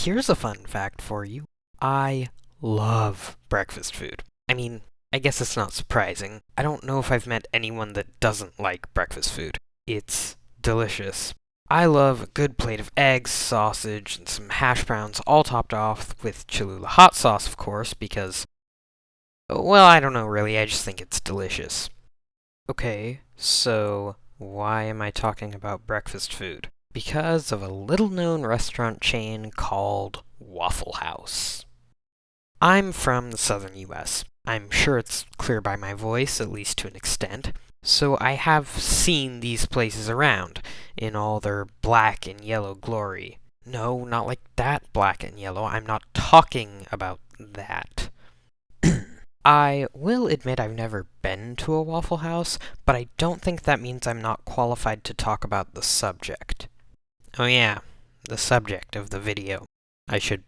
here's a fun fact for you. I love breakfast food. I mean, I guess it's not surprising. I don't know if I've met anyone that doesn't like breakfast food. It's delicious. I love a good plate of eggs, sausage, and some hash browns, all topped off with Cholula hot sauce, of course, because, well, I don't know really, I just think it's delicious. Okay, so why am I talking about breakfast food? Because of a little-known restaurant chain called Waffle House. I'm from the southern US. I'm sure it's clear by my voice, at least to an extent. So I have seen these places around, in all their black and yellow glory. No, not like that black and yellow. I'm not talking about that. I will admit I've never been to a Waffle House, but I don't think that means I'm not qualified to talk about the subject. Oh yeah, the subject of the video. I should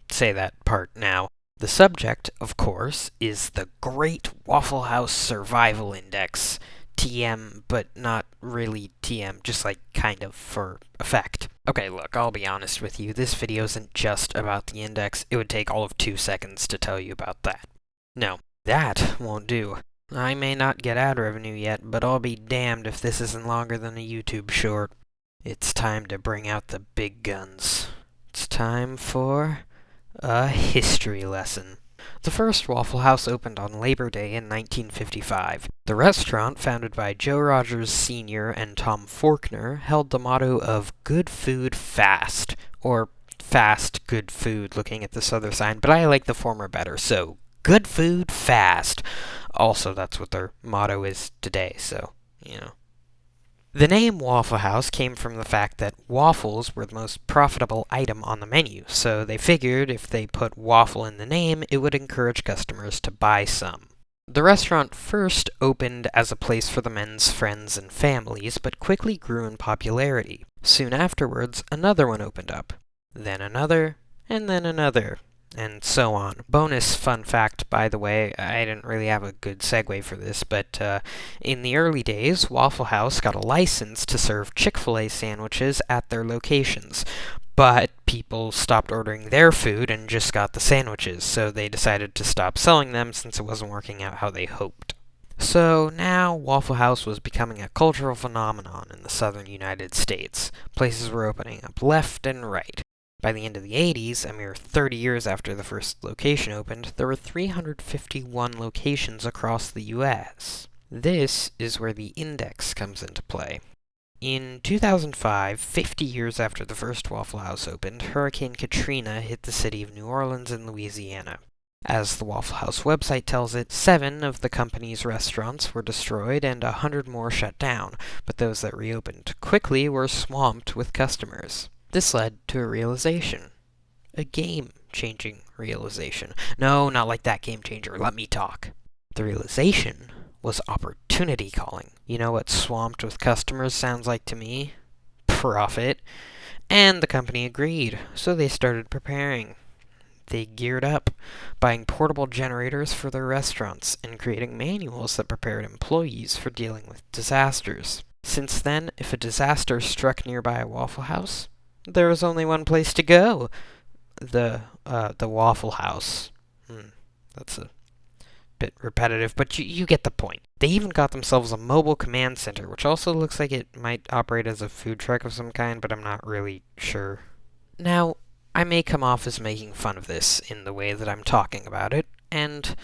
say that part now. The subject, of course, is the Great Waffle House Survival Index. TM, but not really TM, just like kind of for effect. Okay, look, I'll be honest with you, this video isn't just about the index. It would take all of 2 seconds to tell you about that. No, that won't do. I may not get ad revenue yet, but I'll be damned if this isn't longer than a YouTube short. It's time to bring out the big guns. It's time for a history lesson. The first Waffle House opened on Labor Day in 1955. The restaurant, founded by Joe Rogers Sr. and Tom Faulkner, held the motto of Good Food Fast, or Fast Good Food, looking at this other sign, but I like the former better, so Good Food Fast. Also, that's what their motto is today, so, you know. The name Waffle House came from the fact that waffles were the most profitable item on the menu, so they figured if they put waffle in the name, it would encourage customers to buy some. The restaurant first opened as a place for the men's friends and families, but quickly grew in popularity. Soon afterwards, another one opened up, then another, and then another, and so on. Bonus fun fact, by the way, I didn't really have a good segue for this, but in the early days, Waffle House got a license to serve Chick-fil-A sandwiches at their locations. But people stopped ordering their food and just got the sandwiches, so they decided to stop selling them since it wasn't working out how they hoped. So now Waffle House was becoming a cultural phenomenon in the southern United States. Places were opening up left and right. By the end of the 80s, a mere 30 years after the first location opened, there were 351 locations across the US. This is where the index comes into play. In 2005, 50 years after the first Waffle House opened, Hurricane Katrina hit the city of New Orleans in Louisiana. As the Waffle House website tells it, 7 of the company's restaurants were destroyed and 100 more shut down, but those that reopened quickly were swamped with customers. This led to a realization. A game-changing realization. No, not like that game changer. Let me talk. The realization was opportunity calling. You know what swamped with customers sounds like to me? Profit. And the company agreed, so they started preparing. They geared up, buying portable generators for their restaurants and creating manuals that prepared employees for dealing with disasters. Since then, if a disaster struck nearby a Waffle House, there was only one place to go. The Waffle House. That's a bit repetitive, but you get the point. They even got themselves a mobile command center, which also looks like it might operate as a food truck of some kind, but I'm not really sure. Now, I may come off as making fun of this in the way that I'm talking about it, and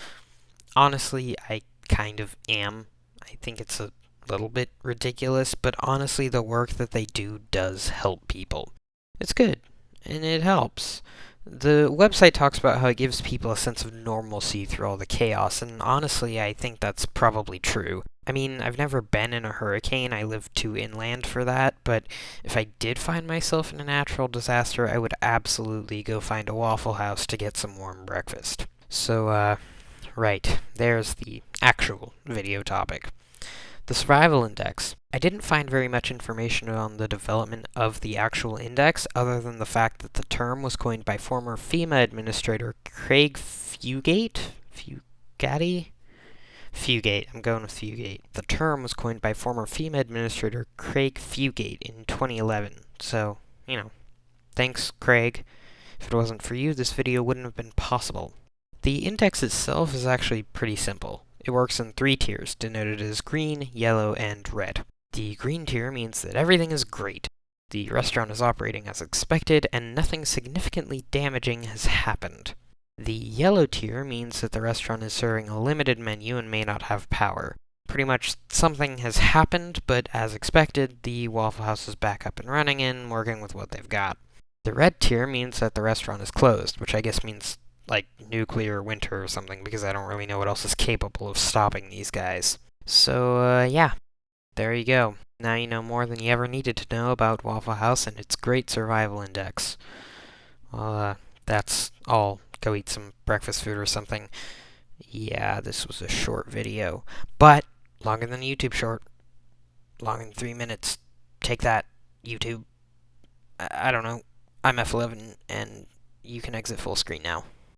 honestly, I kind of am. I think it's a little bit ridiculous, but honestly, the work that they do does help people. It's good, and it helps. The website talks about how it gives people a sense of normalcy through all the chaos, and honestly, I think that's probably true. I mean, I've never been in a hurricane, I live too inland for that, but if I did find myself in a natural disaster, I would absolutely go find a Waffle House to get some warm breakfast. So, right, there's the actual video topic. The Survival Index. I didn't find very much information on the development of the actual index, other than the fact that the term was coined by former FEMA administrator Craig Fugate? Fugate. I'm going with Fugate. The term was coined by former FEMA administrator Craig Fugate in 2011. So, thanks, Craig. If it wasn't for you, this video wouldn't have been possible. The index itself is actually pretty simple. It works in 3 tiers, denoted as green, yellow, and red. The green tier means that everything is great. The restaurant is operating as expected, and nothing significantly damaging has happened. The yellow tier means that the restaurant is serving a limited menu and may not have power. Pretty much something has happened, but as expected, the Waffle House is back up and running and working with what they've got. The red tier means that the restaurant is closed, which I guess means like nuclear winter or something, because I don't really know what else is capable of stopping these guys. So, yeah, there you go. Now you know more than you ever needed to know about Waffle House and its great survival index. Well, that's all. Go eat some breakfast food or something. Yeah, this was a short video, but longer than a YouTube short. Longer than 3 minutes. Take that, YouTube. I don't know. I'm F11, and you can exit full screen now.